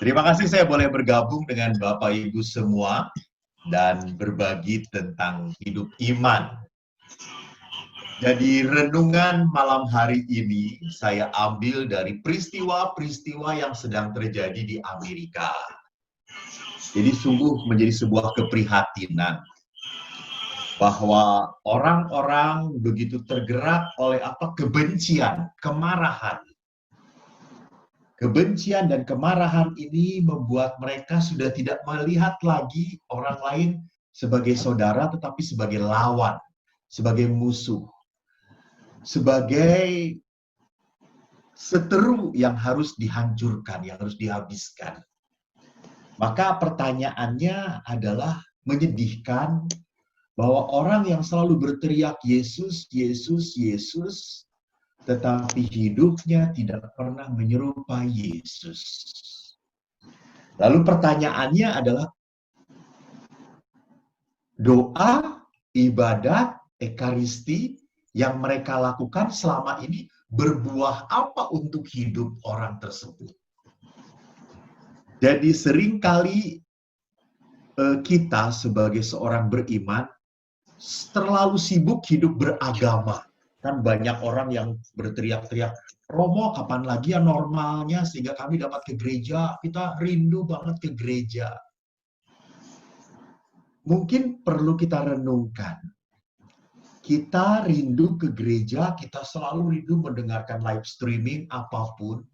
Terima kasih saya boleh bergabung dengan Bapak Ibu semua dan berbagi tentang hidup iman. Jadi renungan malam hari ini saya ambil dari peristiwa-peristiwa yang sedang terjadi di Amerika. Jadi sungguh menjadi sebuah keprihatinan bahwa orang-orang begitu tergerak oleh kebencian, kemarahan. Kebencian dan kemarahan ini membuat mereka sudah tidak melihat lagi orang lain sebagai saudara, tetapi sebagai lawan, sebagai musuh, sebagai seteru yang harus dihancurkan, yang harus dihabiskan. Maka pertanyaannya adalah menyedihkan bahwa orang yang selalu berteriak Yesus, Yesus, Yesus, tetapi hidupnya tidak pernah menyerupai Yesus. Lalu pertanyaannya adalah doa, ibadat, ekaristi yang mereka lakukan selama ini berbuah apa untuk hidup orang tersebut? Jadi seringkali kita sebagai seorang beriman terlalu sibuk hidup beragama. Kan banyak orang yang berteriak-teriak, Romo kapan lagi ya normalnya sehingga kami dapat ke gereja, kita rindu banget ke gereja. Mungkin perlu kita renungkan. Kita rindu ke gereja, kita selalu rindu mendengarkan live streaming apapun.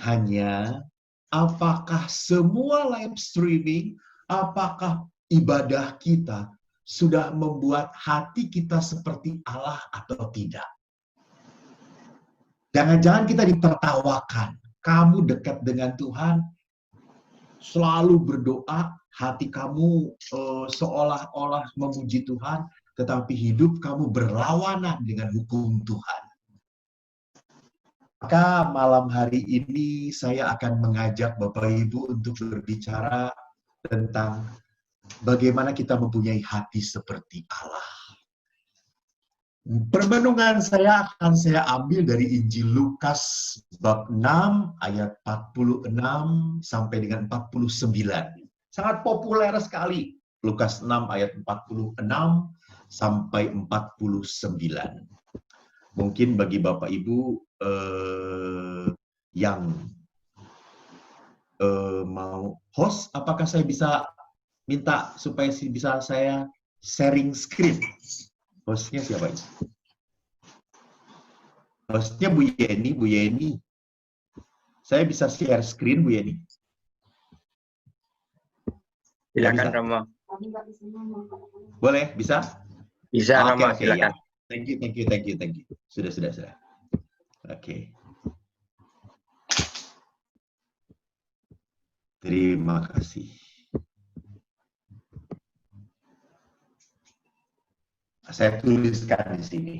Hanya apakah semua live streaming, apakah ibadah kita sudah membuat hati kita seperti Allah atau tidak? Jangan-jangan kita ditertawakan. Kamu dekat dengan Tuhan, selalu berdoa, hati kamu seolah-olah memuji Tuhan, tetapi hidup kamu berlawanan dengan hukum Tuhan. Maka malam hari ini saya akan mengajak Bapak Ibu untuk berbicara tentang bagaimana kita mempunyai hati seperti Allah. Permenungan saya akan saya ambil dari Injil Lukas bab 6 ayat 46 sampai dengan 49. Sangat populer sekali. Lukas 6 ayat 46 sampai 49. Mungkin bagi Bapak Ibu yang mau host, apakah saya bisa minta supaya bisa saya sharing screen? Hostnya siapa ini? Hostnya Bu Yeni, Bu Yeni. Saya bisa share screen, Bu Yeni? Silakan Romo. Boleh, bisa? Bisa Romo, Okay, silakan. Ya. Thank you. Sudah. Oke. Terima kasih. Saya tuliskan di sini.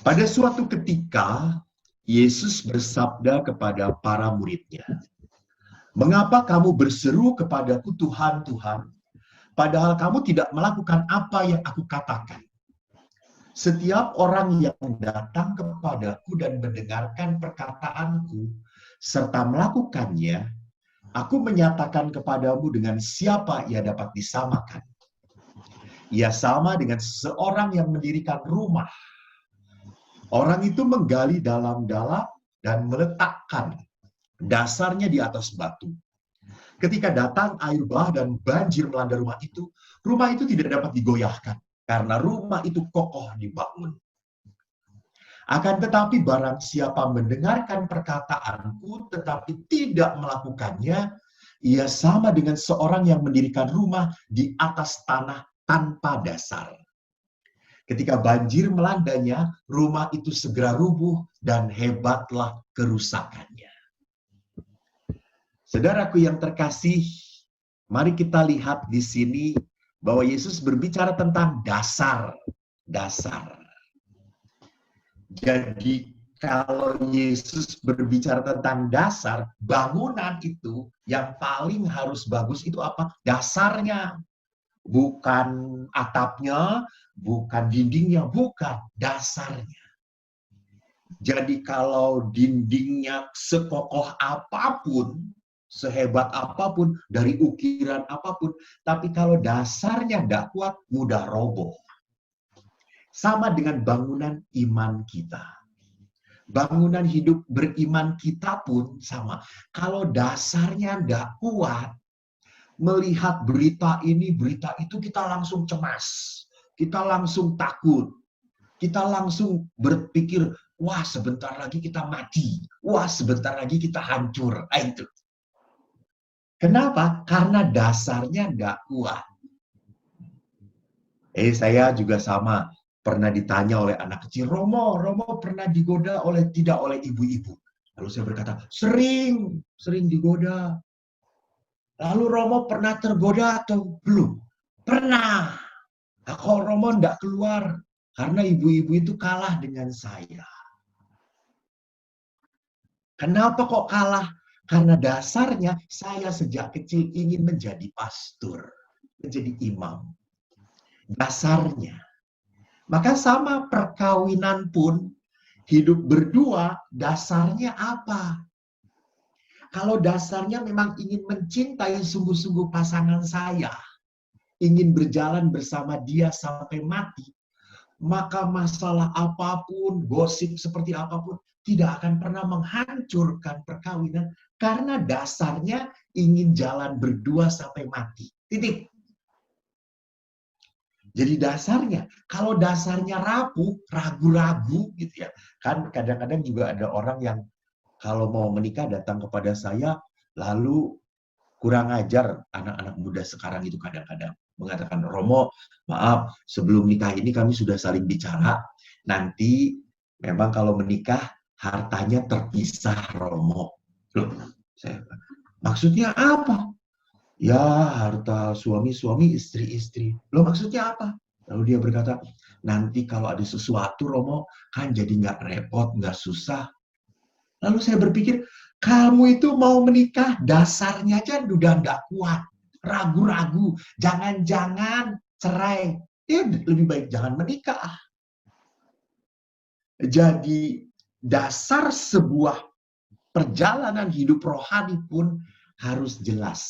Pada suatu ketika, Yesus bersabda kepada para muridnya, "Mengapa kamu berseru kepadaku Tuhan, Tuhan, padahal kamu tidak melakukan apa yang aku katakan? Setiap orang yang datang kepadaku dan mendengarkan perkataanku, serta melakukannya, aku menyatakan kepadamu dengan siapa ia dapat disamakan. Ia sama dengan seseorang yang mendirikan rumah. Orang itu menggali dalam-dalam dan meletakkan dasarnya di atas batu. Ketika datang air bah dan banjir melanda rumah itu tidak dapat digoyahkan, karena rumah itu kokoh dibangun. Akan tetapi barang siapa mendengarkan perkataanku tetapi tidak melakukannya, ia sama dengan seorang yang mendirikan rumah di atas tanah tanpa dasar. Ketika banjir melandanya, rumah itu segera rubuh dan hebatlah kerusakannya." Saudaraku yang terkasih, mari kita lihat di sini bahwa Yesus berbicara tentang dasar. Jadi kalau Yesus berbicara tentang dasar, bangunan itu yang paling harus bagus itu apa? Dasarnya. Bukan atapnya, bukan dindingnya, bukan dasarnya. Jadi kalau dindingnya sekokoh apapun, sehebat apapun, dari ukiran apapun, tapi kalau dasarnya tidak kuat, mudah roboh. Sama dengan bangunan iman kita. Bangunan hidup beriman kita pun sama. Kalau dasarnya tidak kuat, melihat berita ini, berita itu, kita langsung cemas. Kita langsung takut. Kita langsung berpikir, wah sebentar lagi kita mati. Wah sebentar lagi kita hancur. Nah, itu. Kenapa? Karena dasarnya tidak kuat. Saya juga sama. Pernah ditanya oleh anak kecil, Romo pernah digoda tidak oleh ibu-ibu? Lalu saya berkata, sering digoda. Lalu Romo pernah tergoda atau belum? Pernah. Nah, kalau Romo tidak keluar, karena ibu-ibu itu kalah dengan saya. Kenapa kok kalah? Karena dasarnya saya sejak kecil ingin menjadi pastor, menjadi imam. Dasarnya. Maka sama perkawinan pun, hidup berdua, dasarnya apa? Kalau dasarnya memang ingin mencintai sungguh-sungguh pasangan saya, ingin berjalan bersama dia sampai mati, maka masalah apapun, gosip seperti apapun, tidak akan pernah menghancurkan perkawinan, karena dasarnya ingin jalan berdua sampai mati. Titik. Jadi dasarnya, kalau dasarnya rapuh, ragu-ragu gitu ya. Kan kadang-kadang juga ada orang yang kalau mau menikah datang kepada saya, lalu kurang ajar anak-anak muda sekarang itu kadang-kadang. Mengatakan, Romo, maaf, sebelum nikah ini kami sudah saling bicara. Nanti memang kalau menikah, hartanya terpisah, Romo. Loh, maksudnya apa? Ya, harta suami-suami, istri-istri. Loh, maksudnya apa? Lalu dia berkata, nanti kalau ada sesuatu, Romo, kan jadi nggak repot, nggak susah. Lalu saya berpikir, kamu itu mau menikah, dasarnya aja udah nggak kuat. Ragu-ragu, jangan-jangan cerai. Ya, lebih baik jangan menikah. Jadi, dasar sebuah perjalanan hidup rohani pun harus jelas.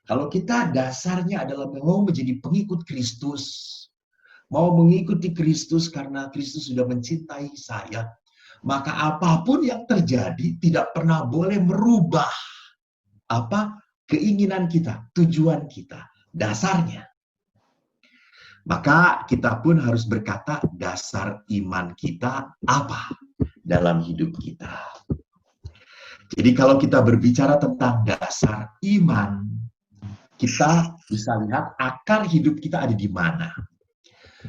Kalau kita dasarnya adalah mau menjadi pengikut Kristus, mau mengikuti Kristus karena Kristus sudah mencintai saya, maka apapun yang terjadi tidak pernah boleh merubah keinginan kita, tujuan kita, dasarnya. Maka kita pun harus berkata dasar iman kita apa dalam hidup kita. Jadi kalau kita berbicara tentang dasar iman, kita bisa lihat akar hidup kita ada di mana.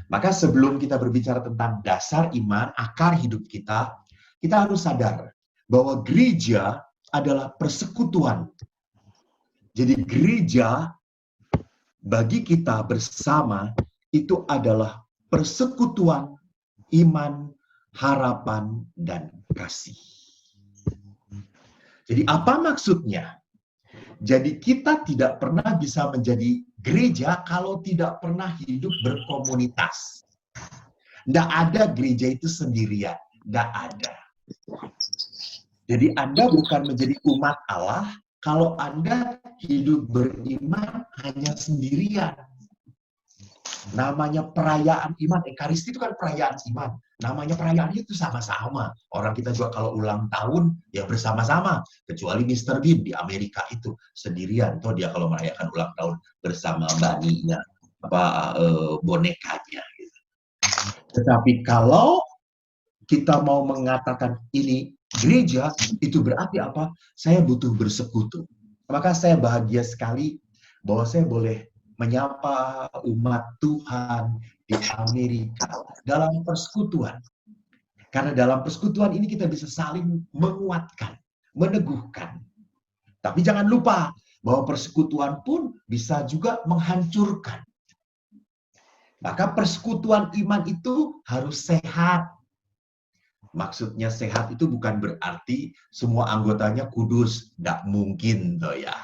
Maka sebelum kita berbicara tentang dasar iman, akar hidup kita, kita harus sadar bahwa gereja adalah persekutuan. Jadi gereja bagi kita bersama itu adalah persekutuan iman, harapan, dan kasih. Jadi apa maksudnya? Jadi kita tidak pernah bisa menjadi gereja kalau tidak pernah hidup berkomunitas. Tidak ada gereja itu sendirian. Tidak ada. Jadi Anda bukan menjadi umat Allah kalau Anda hidup beriman hanya sendirian. Namanya perayaan iman, Ekaristi itu kan perayaan iman. Namanya perayaan itu sama-sama. Orang kita juga kalau ulang tahun, ya bersama-sama. Kecuali Mr. Bean di Amerika itu sendirian. Toh dia kalau merayakan ulang tahun bersama baninya, bonekanya. Gitu. Tetapi kalau kita mau mengatakan ini gereja, itu berarti apa? Saya butuh bersekutu. Maka saya bahagia sekali bahwa saya boleh menyapa umat Tuhan di Amerika dalam persekutuan. Karena dalam persekutuan ini kita bisa saling menguatkan, meneguhkan. Tapi jangan lupa bahwa persekutuan pun bisa juga menghancurkan. Maka persekutuan iman itu harus sehat. Maksudnya sehat itu bukan berarti semua anggotanya kudus. Tidak mungkin toh ya.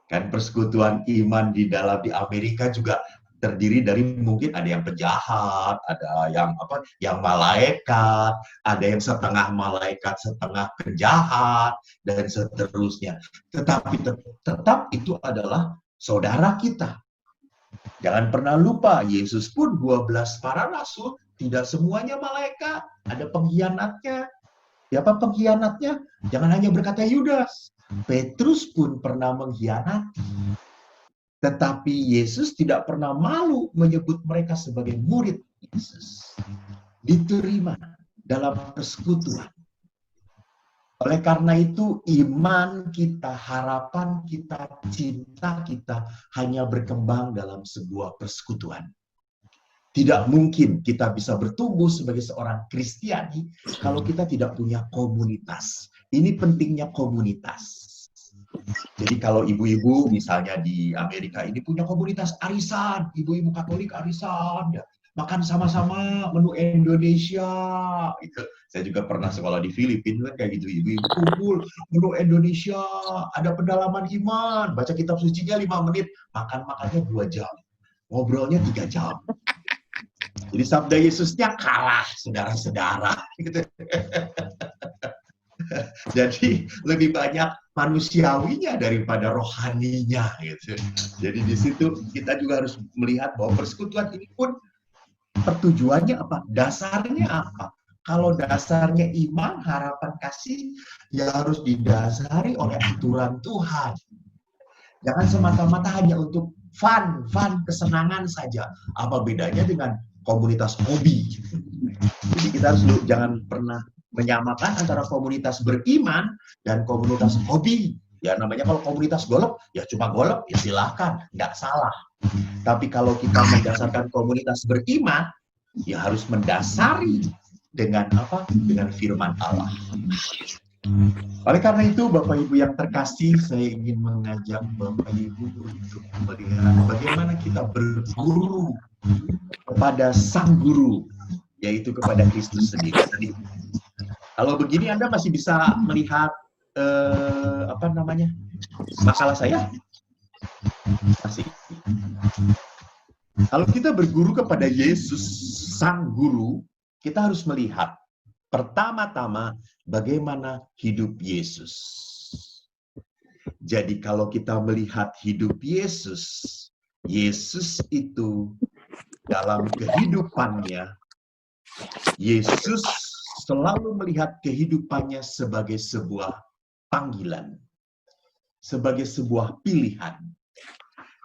Kan persekutuan iman di Amerika juga terdiri dari mungkin ada yang penjahat, ada yang apa, yang malaikat, ada yang setengah malaikat, setengah penjahat, dan seterusnya. Tetapi tetap itu adalah saudara kita. Jangan pernah lupa, Yesus pun 12 para rasul, tidak semuanya malaikat, ada pengkhianatnya. Siapa pengkhianatnya? Jangan hanya berkata Yudas. Petrus pun pernah mengkhianati. Tetapi Yesus tidak pernah malu menyebut mereka sebagai murid Yesus. Diterima dalam persekutuan. Oleh karena itu, iman kita, harapan kita, cinta kita hanya berkembang dalam sebuah persekutuan. Tidak mungkin kita bisa bertumbuh sebagai seorang Kristiani kalau kita tidak punya komunitas. Ini pentingnya komunitas. Jadi kalau ibu-ibu misalnya di Amerika ini punya komunitas arisan, ibu-ibu Katolik arisan, ya, makan sama-sama menu Indonesia. Itu saya juga pernah sekolah di Filipina kan kayak gitu, ibu-ibu kumpul menu Indonesia, ada pendalaman iman, baca kitab sucinya 5 menit, makan-makannya 2 jam, ngobrolnya 3 jam. Jadi sabda Yesusnya kalah, saudara-saudara. Gitu. Jadi lebih banyak manusiawinya daripada rohaninya gitu. Jadi di situ kita juga harus melihat bahwa persekutuan ini pun pertujuannya apa? Dasarnya apa? Kalau dasarnya iman, harapan, kasih, ya harus didasari oleh aturan Tuhan. Jangan semata-mata hanya untuk fun, kesenangan saja. Apa bedanya dengan komunitas hobi? Jadi kita harus jangan pernah menyamakan antara komunitas beriman dan komunitas hobi. Ya namanya kalau komunitas golf, ya cuma golf, ya silahkan, nggak salah. Tapi kalau kita mendasarkan komunitas beriman, ya harus mendasari dengan apa? Dengan firman Allah. Oleh karena itu, Bapak Ibu yang terkasih, saya ingin mengajak Bapak Ibu untuk melihat bagaimana kita berguru kepada Sang Guru, yaitu kepada Kristus sendiri. Kalau begini Anda masih bisa melihat makalah saya? Masih. Kalau kita berguru kepada Yesus Sang Guru, kita harus melihat pertama-tama bagaimana hidup Yesus. Jadi kalau kita melihat hidup Yesus, Yesus itu dalam kehidupannya, Yesus selalu melihat kehidupannya sebagai sebuah panggilan, sebagai sebuah pilihan.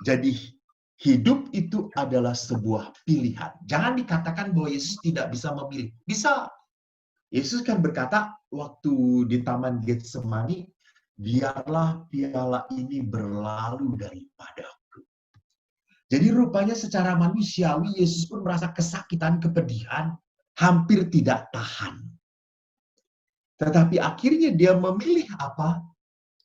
Jadi hidup itu adalah sebuah pilihan. Jangan dikatakan bahwa Yesus tidak bisa memilih. Bisa. Yesus kan berkata waktu di Taman Getsemani, biarlah piala ini berlalu daripadaku. Jadi rupanya secara manusiawi Yesus pun merasa kesakitan, kepedihan, hampir tidak tahan. Tetapi akhirnya dia memilih apa?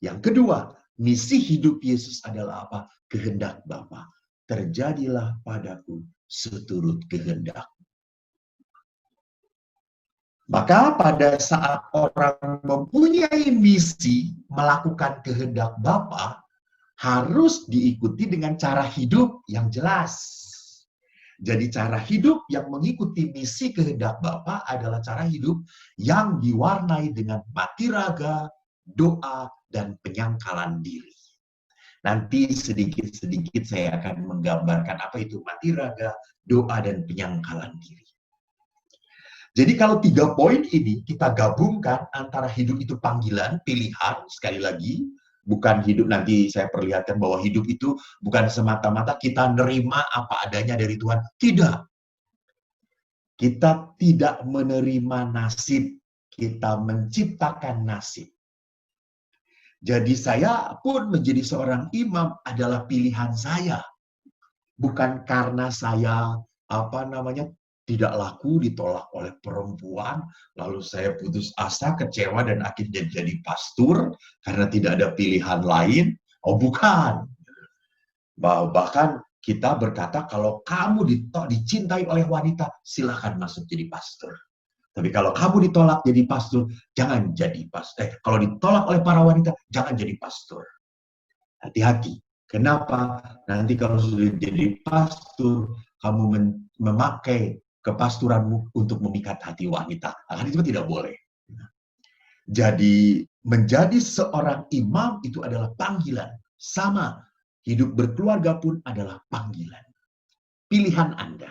Yang kedua, misi hidup Yesus adalah apa? Kehendak Bapa. Terjadilah padaku seturut kehendak. Maka pada saat orang mempunyai misi melakukan kehendak Bapa, harus diikuti dengan cara hidup yang jelas. Jadi cara hidup yang mengikuti misi kehendak Bapa adalah cara hidup yang diwarnai dengan mati raga, doa, dan penyangkalan diri. Nanti sedikit-sedikit saya akan menggambarkan apa itu mati raga, doa, dan penyangkalan diri. Jadi kalau 3 poin ini kita gabungkan antara hidup itu panggilan, pilihan, sekali lagi, bukan hidup, nanti saya perlihatkan bahwa hidup itu bukan semata-mata kita nerima apa adanya dari Tuhan. Tidak. Kita tidak menerima nasib, kita menciptakan nasib. Jadi saya pun menjadi seorang imam adalah pilihan saya. Bukan karena saya tidak laku, ditolak oleh perempuan, lalu saya putus asa, kecewa, dan akhirnya jadi pastor karena tidak ada pilihan lain. Oh bukan. Bahkan kita berkata kalau kamu dicintai oleh wanita, silakan masuk jadi pastor. Tapi kalau kamu ditolak jadi pastor, jangan jadi pastor. Kalau ditolak oleh para wanita, jangan jadi pastor. Hati-hati. Kenapa? Nanti kalau sudah jadi pastor, kamu memakai kepasturanmu untuk memikat hati wanita. Akan itu tidak boleh. Jadi menjadi seorang imam itu adalah panggilan. Sama, hidup berkeluarga pun adalah panggilan. Pilihan Anda.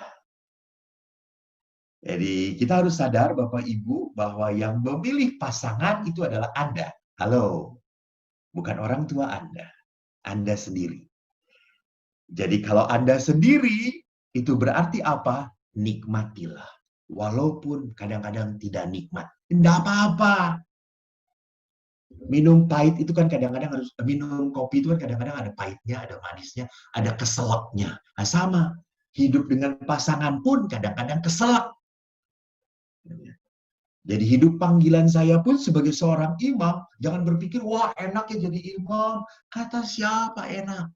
Jadi kita harus sadar Bapak Ibu bahwa yang memilih pasangan itu adalah Anda. Halo, bukan orang tua Anda. Anda sendiri. Jadi kalau Anda sendiri, itu berarti apa? Nikmatilah. Walaupun kadang-kadang tidak nikmat. Tidak apa-apa. Minum pahit itu kan kadang-kadang harus, minum kopi itu kan kadang-kadang ada pahitnya, ada manisnya, ada keselaknya. Nah, sama. Hidup dengan pasangan pun kadang-kadang keselak. Jadi hidup panggilan saya pun sebagai seorang imam, jangan berpikir, wah enak ya jadi imam. Kata siapa enak?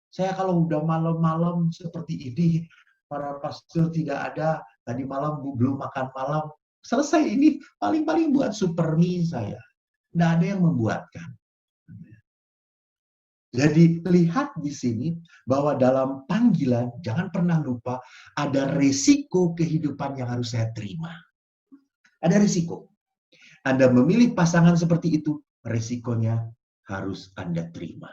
Saya kalau udah malam-malam seperti ini, para pastor tidak ada, tadi malam belum makan malam, selesai ini paling-paling buat super mie saya. Tidak ada yang membuatkan. Jadi lihat di sini bahwa dalam panggilan, jangan pernah lupa ada resiko kehidupan yang harus saya terima. Ada risiko. Anda memilih pasangan seperti itu, risikonya harus Anda terima.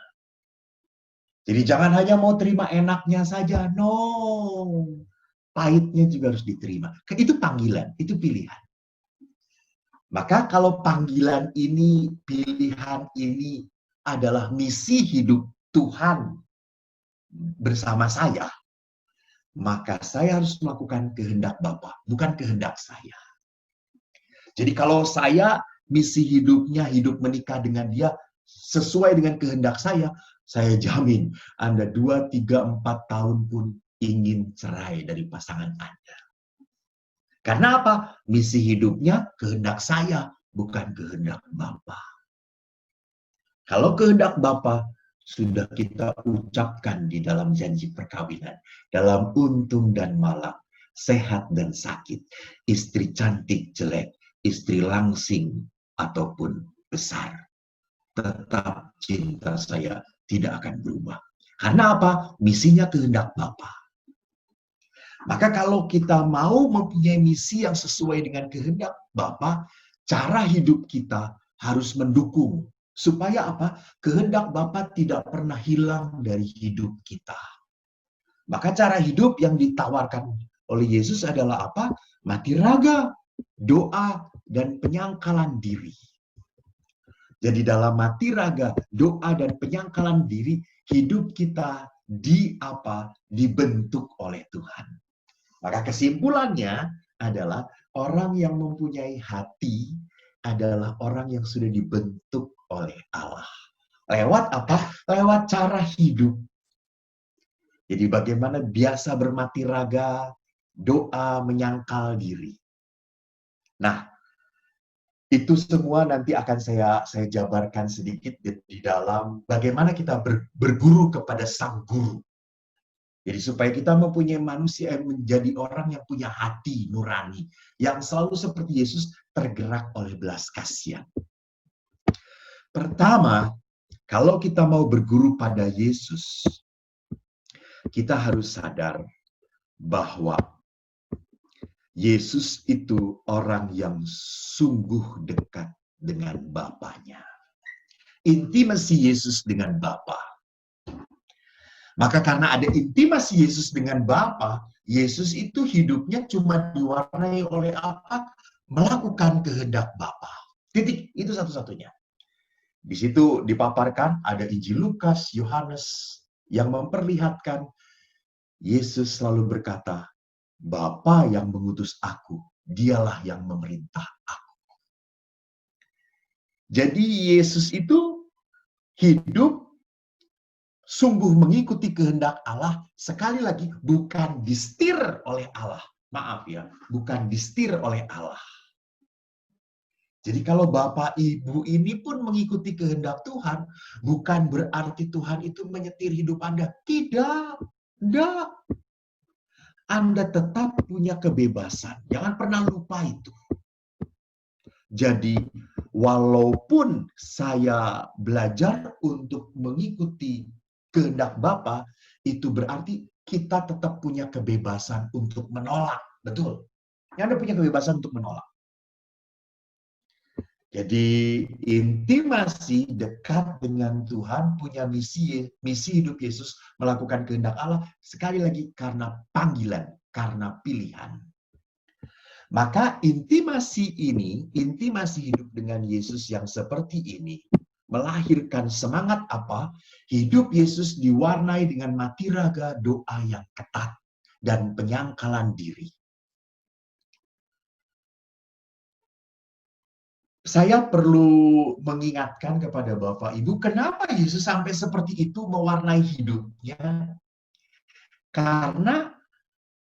Jadi jangan hanya mau terima enaknya saja. No. Pahitnya juga harus diterima. Itu panggilan, itu pilihan. Maka kalau panggilan ini, pilihan ini adalah misi hidup Tuhan bersama saya, maka saya harus melakukan kehendak Bapa, bukan kehendak saya. Jadi kalau saya misi hidupnya, hidup menikah dengan dia sesuai dengan kehendak saya jamin Anda 2, 3, 4 tahun pun ingin cerai dari pasangan Anda. Karena apa? Misi hidupnya kehendak saya, bukan kehendak Bapa. Kalau kehendak Bapa sudah kita ucapkan di dalam janji perkawinan, dalam untung dan malang, sehat dan sakit, istri cantik jelek, istri langsing ataupun besar, tetap cinta saya tidak akan berubah. Karena apa? Misinya kehendak Bapa. Maka kalau kita mau mempunyai misi yang sesuai dengan kehendak Bapa, cara hidup kita harus mendukung. Supaya apa? Kehendak Bapa tidak pernah hilang dari hidup kita. Maka cara hidup yang ditawarkan oleh Yesus adalah apa? Mati raga, doa, dan penyangkalan diri. Jadi dalam mati raga, doa, dan penyangkalan diri, hidup kita dibentuk oleh Tuhan. Maka kesimpulannya adalah orang yang mempunyai hati adalah orang yang sudah dibentuk oleh Allah. Lewat apa? Lewat cara hidup. Jadi bagaimana biasa bermati raga, doa, menyangkal diri. Nah, itu semua nanti akan saya jabarkan sedikit di dalam bagaimana kita berguru kepada sang guru. Jadi supaya kita mempunyai manusia yang menjadi orang yang punya hati nurani, yang selalu seperti Yesus tergerak oleh belas kasihan. Pertama, kalau kita mau berguru pada Yesus, kita harus sadar bahwa Yesus itu orang yang sungguh dekat dengan Bapanya. Intimasi Yesus dengan Bapa. Maka karena ada intimasi Yesus dengan Bapa, Yesus itu hidupnya cuma diwarnai oleh apa? Melakukan kehendak Bapa. Titik, itu satu-satunya. Di situ dipaparkan ada Injil Lukas, Yohanes yang memperlihatkan Yesus selalu berkata, Bapa yang mengutus aku, dialah yang memerintah aku. Jadi Yesus itu hidup sungguh mengikuti kehendak Allah, sekali lagi bukan disetir oleh Allah. Maaf ya, bukan disetir oleh Allah. Jadi kalau Bapak Ibu ini pun mengikuti kehendak Tuhan, bukan berarti Tuhan itu menyetir hidup Anda. Tidak. Tidak. Anda tetap punya kebebasan. Jangan pernah lupa itu. Jadi, walaupun saya belajar untuk mengikuti kehendak Bapa, itu berarti kita tetap punya kebebasan untuk menolak. Betul. Anda punya kebebasan untuk menolak. Jadi intimasi dekat dengan Tuhan, punya misi hidup Yesus melakukan kehendak Allah, sekali lagi karena panggilan, karena pilihan. Maka intimasi ini, intimasi hidup dengan Yesus yang seperti ini, melahirkan semangat apa? Hidup Yesus diwarnai dengan mati raga doa yang ketat dan penyangkalan diri. Saya perlu mengingatkan kepada Bapak Ibu, kenapa Yesus sampai seperti itu mewarnai hidupnya? Karena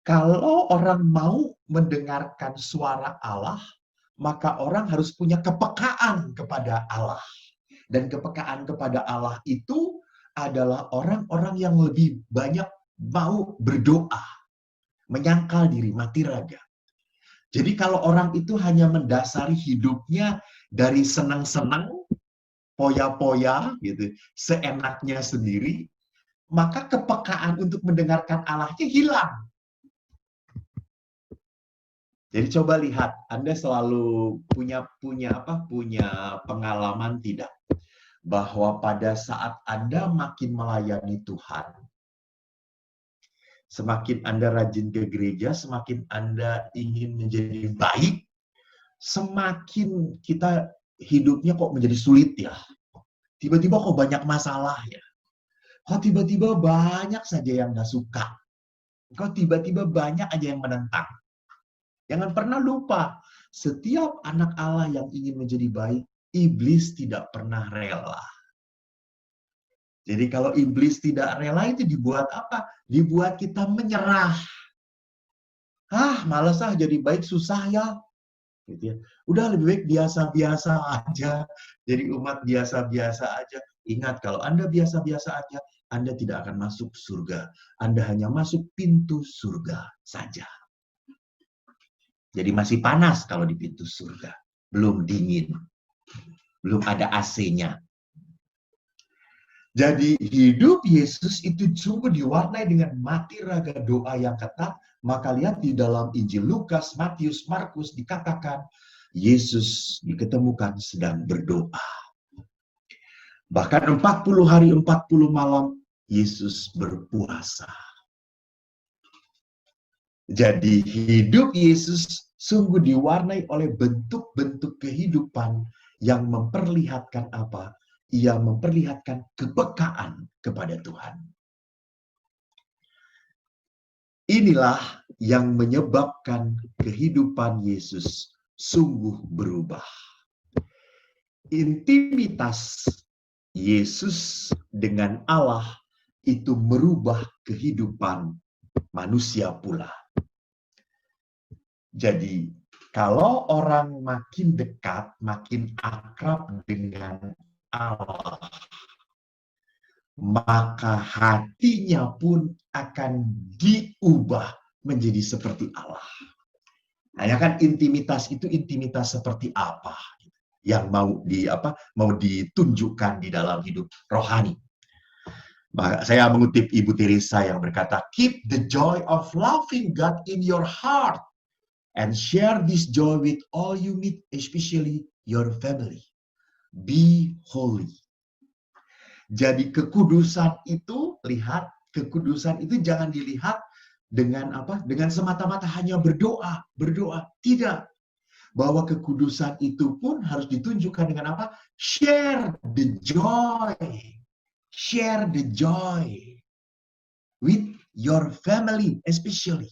kalau orang mau mendengarkan suara Allah, maka orang harus punya kepekaan kepada Allah. Dan kepekaan kepada Allah itu adalah orang-orang yang lebih banyak mau berdoa, menyangkal diri, mati raga. Jadi kalau orang itu hanya mendasari hidupnya dari senang-senang, poya-poya, gitu, seenaknya sendiri, maka kepekaan untuk mendengarkan Allahnya hilang. Jadi coba lihat, Anda selalu punya pengalaman tidak? Bahwa pada saat Anda makin melayani Tuhan, semakin Anda rajin ke gereja, semakin Anda ingin menjadi baik, semakin kita hidupnya kok menjadi sulit ya. Tiba-tiba kok banyak masalah ya. Kok tiba-tiba banyak saja yang nggak suka. Kok tiba-tiba banyak aja yang menentang. Jangan pernah lupa, setiap anak Allah yang ingin menjadi baik, iblis tidak pernah rela. Jadi kalau iblis tidak rela itu dibuat apa? Dibuat kita menyerah. Malas jadi baik susah ya. Gitu ya. Udah lebih baik biasa-biasa aja. Jadi umat biasa-biasa aja. Ingat, kalau Anda biasa-biasa aja, Anda tidak akan masuk surga. Anda hanya masuk pintu surga saja. Jadi masih panas kalau di pintu surga. Belum dingin. Belum ada AC-nya. Jadi hidup Yesus itu sungguh diwarnai dengan mati raga doa yang ketat. Maka lihat di dalam Injil Lukas, Matius, Markus dikatakan Yesus diketemukan sedang berdoa. Bahkan 40 hari 40 malam Yesus berpuasa. Jadi hidup Yesus sungguh diwarnai oleh bentuk-bentuk kehidupan yang memperlihatkan apa? Ia memperlihatkan kepekaan kepada Tuhan. Inilah yang menyebabkan kehidupan Yesus sungguh berubah. Intimitas Yesus dengan Allah itu merubah kehidupan manusia pula. Jadi, kalau orang makin dekat, makin akrab dengan Allah, maka hatinya pun akan diubah menjadi seperti Allah. Hanya kan intimitas itu intimitas seperti apa yang mau ditunjukkan di dalam hidup rohani. Maka saya mengutip Ibu Teresa yang berkata, "Keep the joy of loving God in your heart and share this joy with all you meet, especially your family. Be holy." Jadi kekudusan itu, lihat, kekudusan itu jangan dilihat dengan apa? Dengan semata-mata hanya berdoa. Tidak. Bahwa kekudusan itu pun harus ditunjukkan dengan apa? Share the joy. Share the joy with your family especially.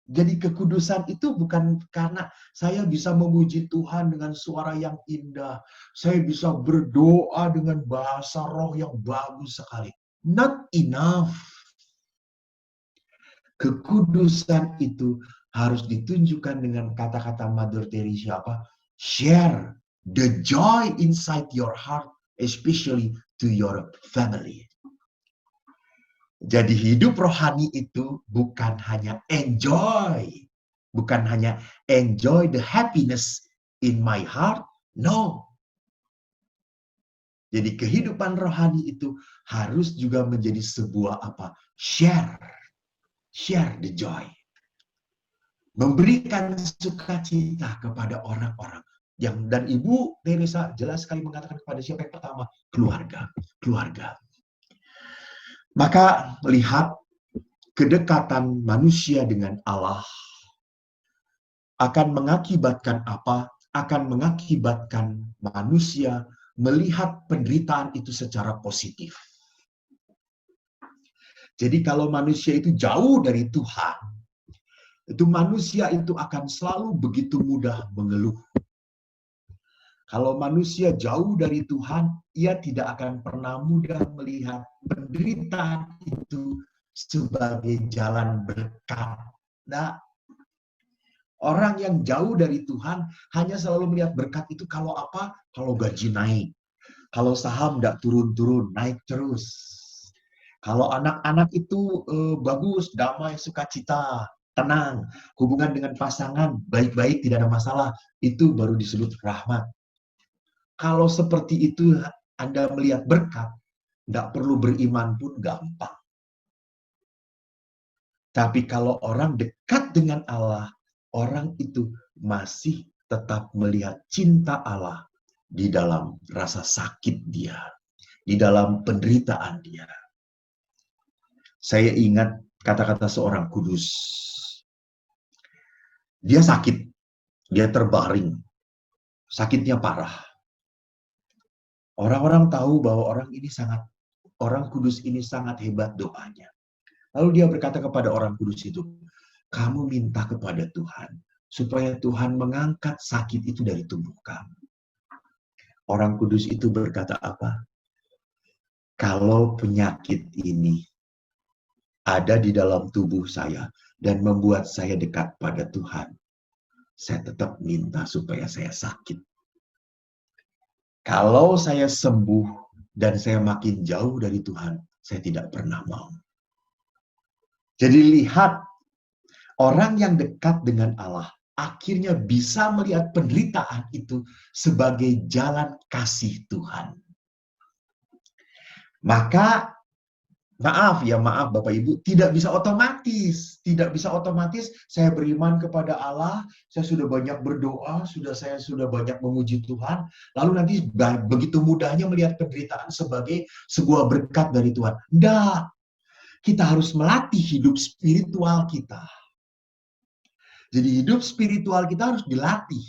Jadi kekudusan itu bukan karena saya bisa memuji Tuhan dengan suara yang indah. Saya bisa berdoa dengan bahasa roh yang bagus sekali. Not enough. Kekudusan itu harus ditunjukkan dengan kata-kata Mother Teresa apa? Share the joy inside your heart, especially to your family. Jadi hidup rohani itu bukan hanya enjoy the happiness in my heart, no. Jadi kehidupan rohani itu harus juga menjadi sebuah apa? Share the joy. Memberikan sukacita kepada orang-orang. Dan Ibu Teresa jelas sekali mengatakan kepada siapa yang pertama? Keluarga. Maka lihat kedekatan manusia dengan Allah akan mengakibatkan apa? Akan mengakibatkan manusia melihat penderitaan itu secara positif. Jadi kalau manusia itu jauh dari Tuhan, itu manusia itu akan selalu begitu mudah mengeluh. Kalau manusia jauh dari Tuhan, ia tidak akan pernah mudah melihat penderitaan itu sebagai jalan berkat. Nah, orang yang jauh dari Tuhan hanya selalu melihat berkat itu kalau apa? Kalau gaji naik. Kalau saham tidak turun-turun, naik terus. Kalau anak-anak itu bagus, damai, sukacita, tenang. Hubungan dengan pasangan, baik-baik, tidak ada masalah. Itu baru disebut rahmat. Kalau seperti itu Anda melihat berkat, tidak perlu beriman pun gampang. Tapi kalau orang dekat dengan Allah, orang itu masih tetap melihat cinta Allah di dalam rasa sakit dia, di dalam penderitaan dia. Saya ingat kata-kata seorang kudus. Dia sakit, dia terbaring, sakitnya parah. Orang-orang tahu bahwa orang kudus ini sangat hebat doanya. Lalu dia berkata kepada orang kudus itu, kamu minta kepada Tuhan supaya Tuhan mengangkat sakit itu dari tubuh kamu. Orang kudus itu berkata apa? Kalau penyakit ini ada di dalam tubuh saya dan membuat saya dekat pada Tuhan, saya tetap minta supaya saya sakit. Kalau saya sembuh dan saya makin jauh dari Tuhan, saya tidak pernah mau. Jadi lihat, orang yang dekat dengan Allah akhirnya bisa melihat penderitaan itu sebagai jalan kasih Tuhan. Maka, maaf Bapak Ibu, tidak bisa otomatis saya beriman kepada Allah, saya sudah banyak berdoa, saya sudah banyak memuji Tuhan, lalu nanti begitu mudahnya melihat penderitaan sebagai sebuah berkat dari Tuhan. Tidak. Kita harus melatih hidup spiritual kita. Jadi hidup spiritual kita harus dilatih.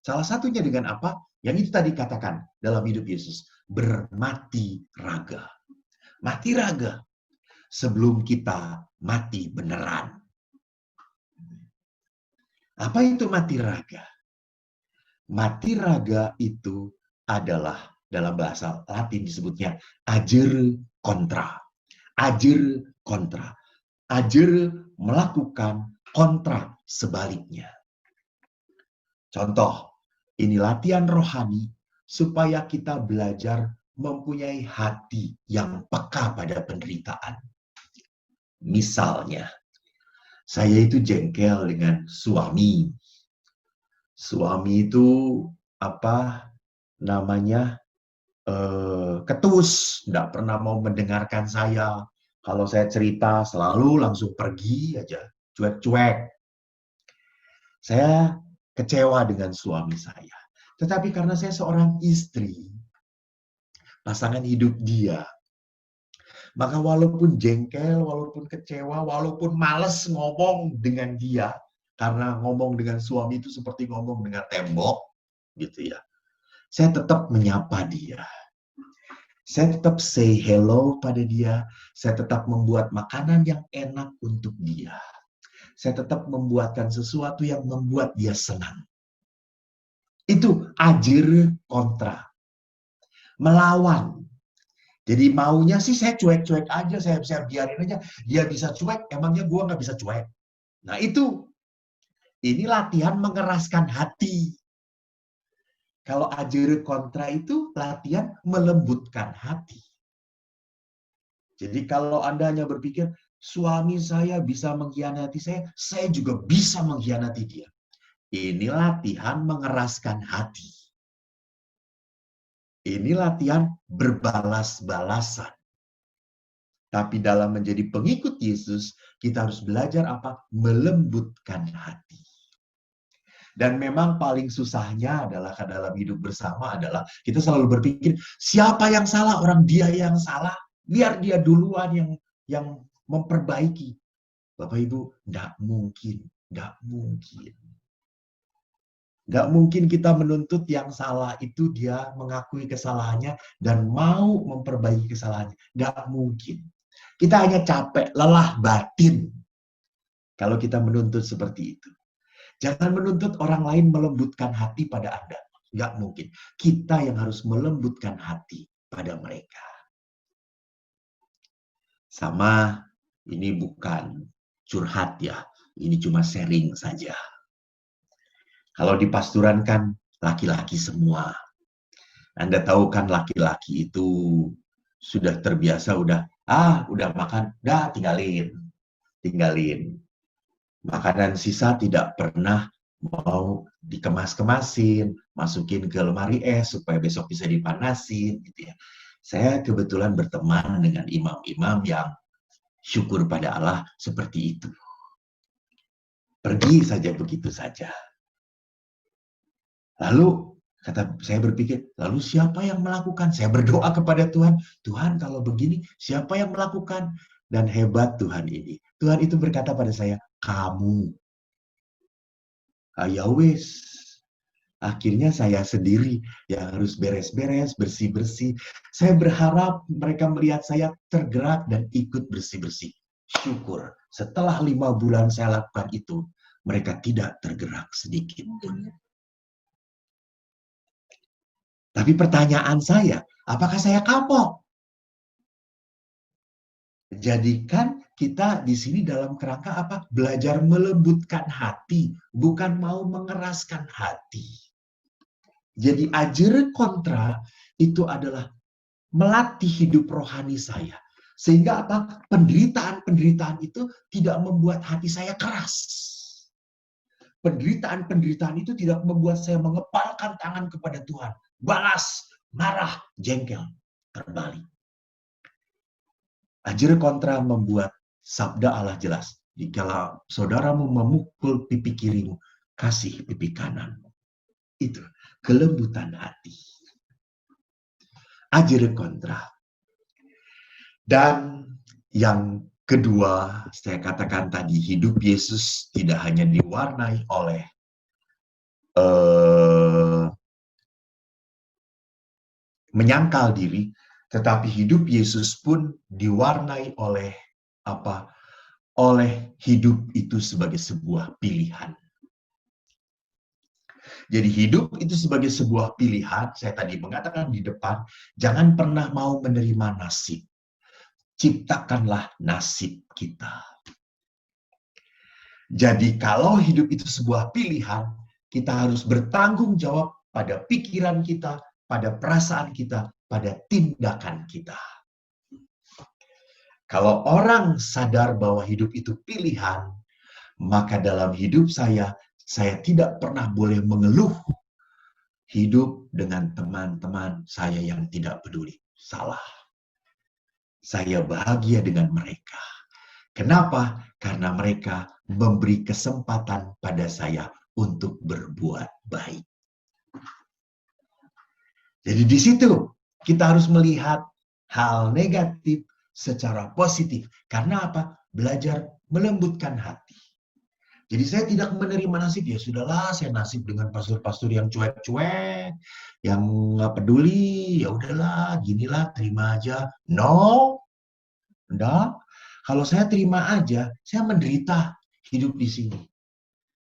Salah satunya dengan apa? Yang itu tadi katakan dalam hidup Yesus. Bermati raga. Mati raga. Sebelum kita mati beneran. Apa itu mati raga? Mati raga itu adalah dalam bahasa Latin disebutnya agere contra. Agere kontra. Agere melakukan, kontra sebaliknya. Contoh, ini latihan rohani supaya kita belajar mempunyai hati yang peka pada penderitaan. Misalnya, saya itu jengkel dengan suami. Suami itu ketus, tidak pernah mau mendengarkan saya. Kalau saya cerita selalu langsung pergi aja, cuek-cuek. Saya kecewa dengan suami saya. Tetapi karena saya seorang istri, pasangan hidup dia, maka walaupun jengkel, walaupun kecewa, walaupun males ngomong dengan dia, karena ngomong dengan suami itu seperti ngomong dengan tembok, gitu ya. Saya tetap menyapa dia. Saya tetap say hello pada dia. Saya tetap membuat makanan yang enak untuk dia. Saya tetap membuatkan sesuatu yang membuat dia senang. Itu agere kontra. Melawan. Jadi maunya sih saya cuek-cuek aja, saya biarin aja. Dia bisa cuek, emangnya gue nggak bisa cuek. Nah ini latihan mengeraskan hati. Kalau agere kontra itu latihan melembutkan hati. Jadi kalau Anda hanya berpikir, suami saya bisa mengkhianati saya juga bisa mengkhianati dia. Ini latihan mengeraskan hati. Ini latihan berbalas-balasan. Tapi dalam menjadi pengikut Yesus, kita harus belajar apa? Melembutkan hati. Dan memang paling susahnya adalah dalam hidup bersama adalah kita selalu berpikir, siapa yang salah? Orang dia yang salah. Biar dia duluan yang memperbaiki. Bapak Ibu, enggak mungkin. Enggak mungkin. Enggak mungkin kita menuntut yang salah itu dia mengakui kesalahannya dan mau memperbaiki kesalahannya. Enggak mungkin. Kita hanya capek, lelah batin kalau kita menuntut seperti itu. Jangan menuntut orang lain melembutkan hati pada Anda. Enggak mungkin. Kita yang harus melembutkan hati pada mereka. Sama, ini bukan curhat ya. Ini cuma sharing saja. Kalau di pasturan kan laki-laki semua. Anda tahu kan laki-laki itu sudah terbiasa, udah makan, tinggalin. Makanan sisa tidak pernah mau dikemas-kemasin, masukin ke lemari es supaya besok bisa dipanasin, gitu ya. Saya kebetulan berteman dengan imam-imam yang syukur pada Allah seperti itu. Pergi saja begitu saja. Lalu saya berpikir, lalu siapa yang melakukan? Saya berdoa kepada Tuhan, Tuhan kalau begini, siapa yang melakukan? Dan hebat Tuhan ini. Tuhan itu berkata pada saya, kamu. Ya wis. Akhirnya saya sendiri yang harus beres-beres, bersih-bersih. Saya berharap mereka melihat saya tergerak dan ikut bersih-bersih. Syukur, setelah 5 bulan saya lakukan itu, mereka tidak tergerak sedikit pun. Tapi pertanyaan saya, apakah saya kapok? Jadikan kita di sini dalam kerangka apa? Belajar melembutkan hati, bukan mau mengeraskan hati. Jadi ajere kontra itu adalah melatih hidup rohani saya. Sehingga apa? Penderitaan-penderitaan itu tidak membuat hati saya keras. Penderitaan-penderitaan itu tidak membuat saya mengepalkan tangan kepada Tuhan. Balas, marah, jengkel, terbalik. Ajere kontra membuat sabda Allah jelas. Jikalau saudaramu memukul pipi kirimu, kasih pipi kananmu. Itu kelembutan hati. Ajere kontra. Dan yang kedua, saya katakan tadi, hidup Yesus tidak hanya diwarnai oleh menyangkal diri, tetapi hidup Yesus pun diwarnai oleh apa? Oleh hidup itu sebagai sebuah pilihan. Jadi hidup itu sebagai sebuah pilihan, saya tadi mengatakan di depan, jangan pernah mau menerima nasib. Ciptakanlah nasib kita. Jadi kalau hidup itu sebuah pilihan, kita harus bertanggung jawab pada pikiran kita, pada perasaan kita, pada tindakan kita. Kalau orang sadar bahwa hidup itu pilihan, maka dalam hidup saya tidak pernah boleh mengeluh hidup dengan teman-teman saya yang tidak peduli. Salah. Saya bahagia dengan mereka. Kenapa? Karena mereka memberi kesempatan pada saya untuk berbuat baik. Jadi di situ kita harus melihat hal negatif secara positif. Karena apa? Belajar melembutkan hati. Jadi saya tidak menerima nasib, ya sudahlah, saya nasib dengan pastor-pastor yang cuek-cuek, yang nggak peduli, ya udahlah, ginilah, terima aja. No, enggak. Kalau saya terima aja, saya menderita hidup di sini.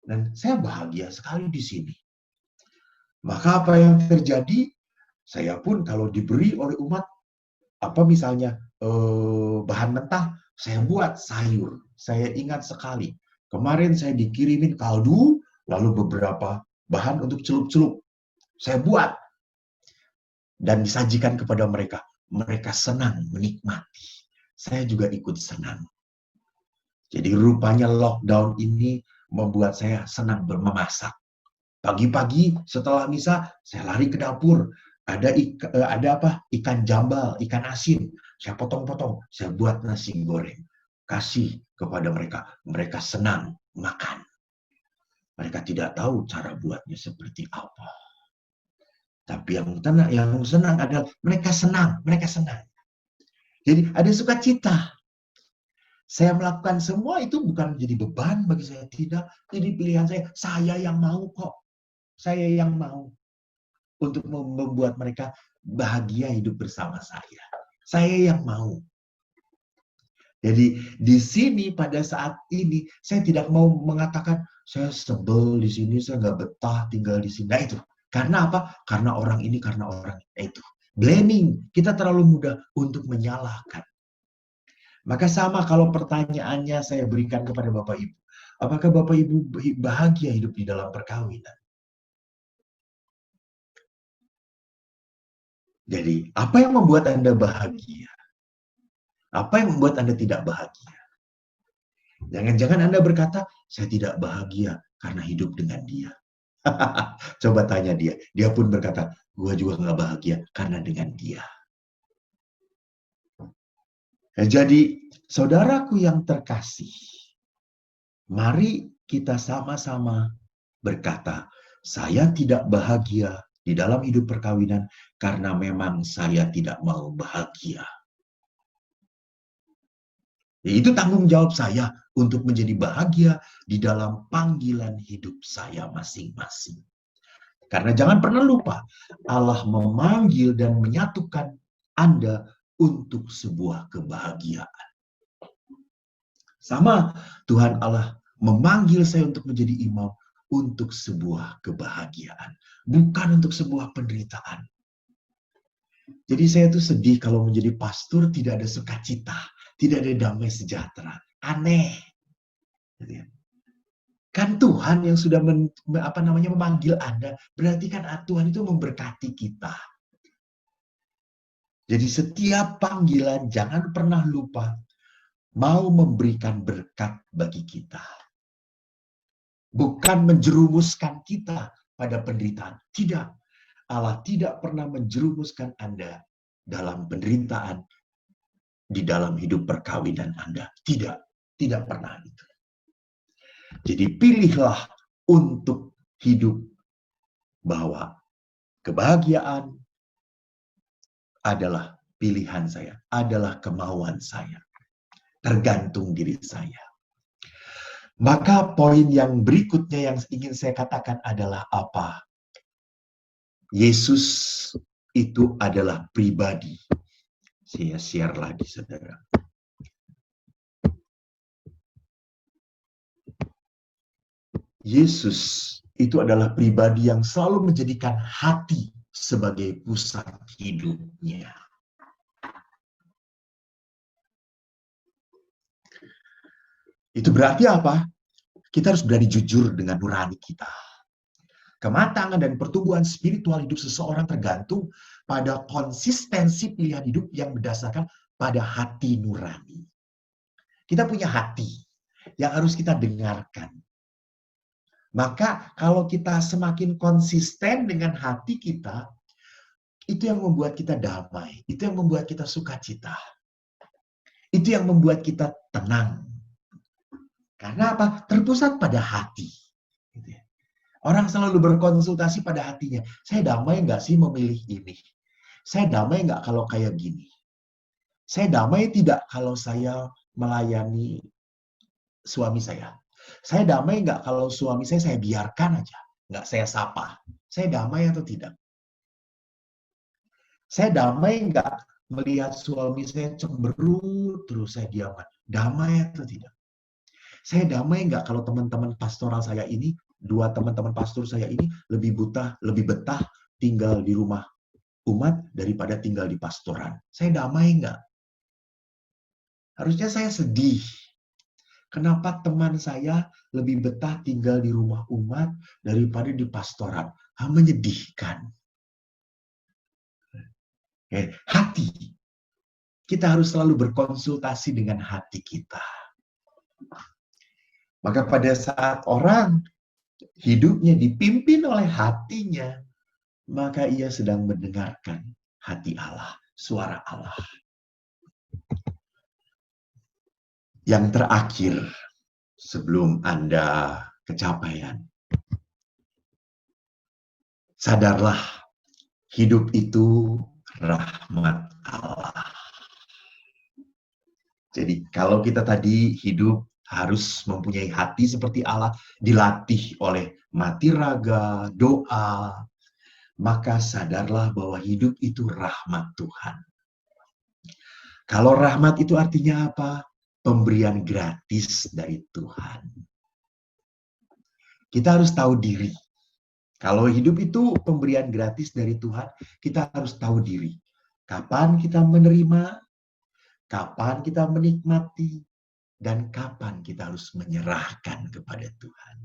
Dan saya bahagia sekali di sini. Maka apa yang terjadi? Saya pun kalau diberi oleh umat, apa misalnya bahan mentah, saya buat sayur. Saya ingat sekali, kemarin saya dikirimin kaldu, lalu beberapa bahan untuk celup-celup. Saya buat dan disajikan kepada mereka. Mereka senang menikmati. Saya juga ikut senang. Jadi rupanya lockdown ini membuat saya senang memasak. Pagi-pagi setelah misa, saya lari ke dapur. ada ikan jambal, ikan asin. Saya potong-potong, saya buat nasi goreng. Kasih kepada mereka. Mereka senang makan. Mereka tidak tahu cara buatnya seperti apa. Tapi yang senang adalah mereka senang. Jadi ada sukacita. Saya melakukan semua itu bukan menjadi beban bagi saya. Tidak, jadi pilihan saya. Saya yang mau kok. Saya yang mau. Untuk membuat mereka bahagia hidup bersama saya. Saya yang mau. Jadi di sini pada saat ini saya tidak mau mengatakan saya sebel di sini, saya nggak betah tinggal di sini. Nah itu karena apa? Karena orang ini, karena orang itu. Blaming, kita terlalu mudah untuk menyalahkan. Maka sama kalau pertanyaannya saya berikan kepada Bapak Ibu, apakah Bapak Ibu bahagia hidup di dalam perkawinan? Jadi, apa yang membuat Anda bahagia? Apa yang membuat Anda tidak bahagia? Jangan-jangan Anda berkata, saya tidak bahagia karena hidup dengan dia. Coba tanya dia. Dia pun berkata, gue juga nggak bahagia karena dengan dia. Jadi, saudaraku yang terkasih, mari kita sama-sama berkata, saya tidak bahagia di dalam hidup perkawinan karena memang saya tidak mau bahagia. Itu tanggung jawab saya untuk menjadi bahagia di dalam panggilan hidup saya masing-masing. Karena jangan pernah lupa, Allah memanggil dan menyatukan Anda untuk sebuah kebahagiaan. Sama, Tuhan Allah memanggil saya untuk menjadi imam untuk sebuah kebahagiaan, bukan untuk sebuah penderitaan. Jadi saya tuh sedih kalau menjadi pastor tidak ada sukacita, tidak ada damai sejahtera. Aneh. Kan Tuhan yang sudah memanggil Anda, berarti kan Tuhan itu memberkati kita. Jadi setiap panggilan jangan pernah lupa mau memberikan berkat bagi kita. Bukan menjerumuskan kita pada penderitaan. Tidak. Allah tidak pernah menjerumuskan Anda dalam penderitaan di dalam hidup perkawinan Anda. Tidak pernah itu. Jadi pilihlah untuk hidup bahwa kebahagiaan adalah pilihan saya, adalah kemauan saya. Tergantung diri saya. Maka poin yang berikutnya yang ingin saya katakan adalah apa? Yesus itu adalah pribadi. Saya share lagi, saudara. Yesus itu adalah pribadi yang selalu menjadikan hati sebagai pusat hidupnya. Itu berarti apa? Kita harus berani jujur dengan nurani kita. Kematangan dan pertumbuhan spiritual hidup seseorang tergantung pada konsistensi pilihan hidup yang berdasarkan pada hati nurani. Kita punya hati yang harus kita dengarkan. Maka kalau kita semakin konsisten dengan hati kita, itu yang membuat kita damai. Itu yang membuat kita sukacita. Itu yang membuat kita tenang. Karena apa? Terpusat pada hati. Orang selalu berkonsultasi pada hatinya. Saya damai nggak sih memilih ini? Saya damai nggak kalau kayak gini? Saya damai tidak kalau saya melayani suami saya? Saya damai nggak kalau suami saya biarkan aja? Nggak saya sapa? Saya damai atau tidak? Saya damai nggak melihat suami saya cemberut terus saya diaman? Damai atau tidak? Saya damai nggak kalau teman-teman pastoral saya ini, dua teman-teman pastor saya ini lebih betah tinggal di rumah umat daripada tinggal di pastoran? Saya damai nggak? Harusnya saya sedih. Kenapa teman saya lebih betah tinggal di rumah umat daripada di pastoran? Menyedihkan. Hati. Kita harus selalu berkonsultasi dengan hati kita. Maka pada saat orang hidupnya dipimpin oleh hatinya, maka ia sedang mendengarkan hati Allah, suara Allah. Yang terakhir, sebelum Anda kecapaian, sadarlah hidup itu rahmat Allah. Jadi kalau kita tadi hidup harus mempunyai hati seperti Allah, dilatih oleh mati raga, doa, maka sadarlah bahwa hidup itu rahmat Tuhan. Kalau rahmat itu artinya apa? Pemberian gratis dari Tuhan. Kita harus tahu diri. Kalau hidup itu pemberian gratis dari Tuhan, kita harus tahu diri. Kapan kita menerima, kapan kita menikmati, dan kapan kita harus menyerahkan kepada Tuhan.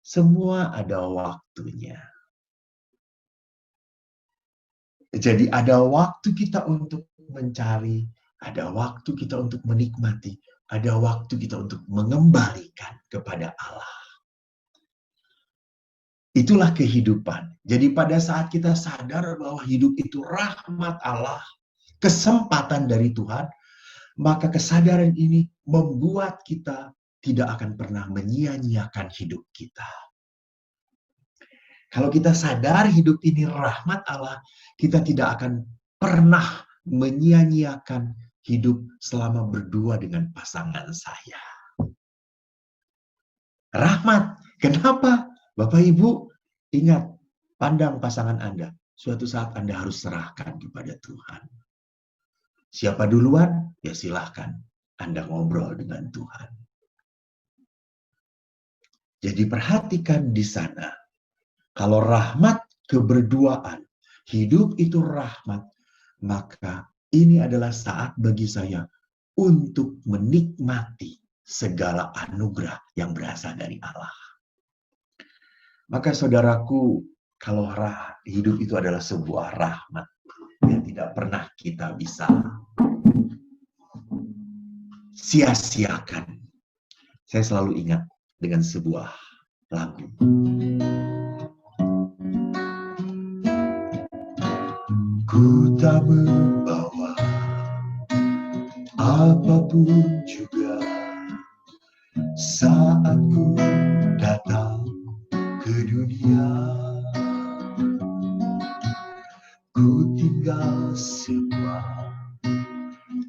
Semua ada waktunya. Jadi ada waktu kita untuk mencari, ada waktu kita untuk menikmati, ada waktu kita untuk mengembalikan kepada Allah. Itulah kehidupan. Jadi pada saat kita sadar bahwa hidup itu rahmat Allah, kesempatan dari Tuhan, maka kesadaran ini membuat kita tidak akan pernah menyia-nyiakan hidup kita. Kalau kita sadar hidup ini rahmat Allah, kita tidak akan pernah menyia-nyiakan hidup selama berdua dengan pasangan saya. Rahmat. Kenapa? Bapak Ibu, ingat, pandang pasangan Anda. Suatu saat Anda harus serahkan kepada Tuhan. Siapa duluan? Ya silahkan. Anda ngobrol dengan Tuhan. Jadi perhatikan di sana. Kalau rahmat keberduaan, hidup itu rahmat, maka ini adalah saat bagi saya untuk menikmati segala anugerah yang berasal dari Allah. Maka saudaraku, kalau hidup itu adalah sebuah rahmat yang tidak pernah kita bisa sia-siakan. Saya selalu ingat dengan sebuah lagu. Ku tak membawa apapun juga saat ku datang ke dunia. Ku tinggal semua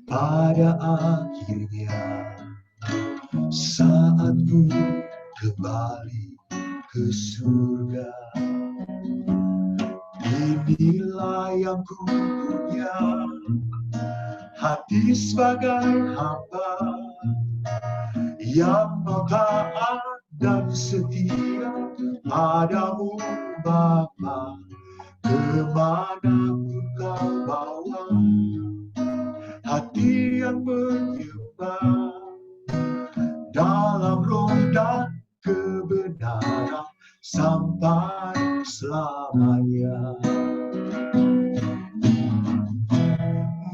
pada akhirnya saat ku kembali ke surga. Inilah yang ku punya, hati sebagai hamba yang mau taat dan setia padamu Bapa, kemanapun kau bawa. Hati yang menyembah dalam roh dan kebenaran sampai selamanya.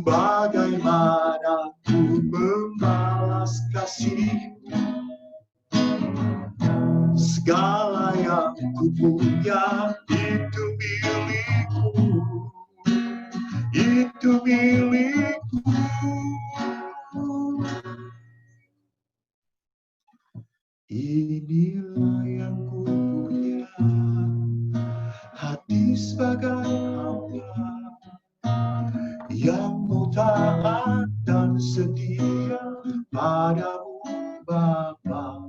Bagaimana ku membalas kasih, segala yang ku punya itu milikmu, itu milikmu. Inilah yang ku punya, hati sebagai hamba yang mau taat dan setia padamu Bapa,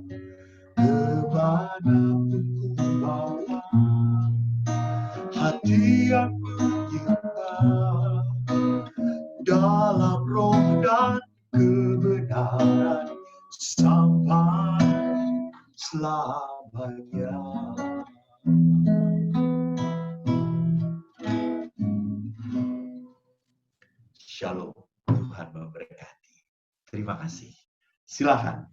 kemanapun ku bawa. Hati yang menyembah dalam roh dan kebenaran sampai selamanya. Shalom, Tuhan memberkati. Terima kasih. Silakan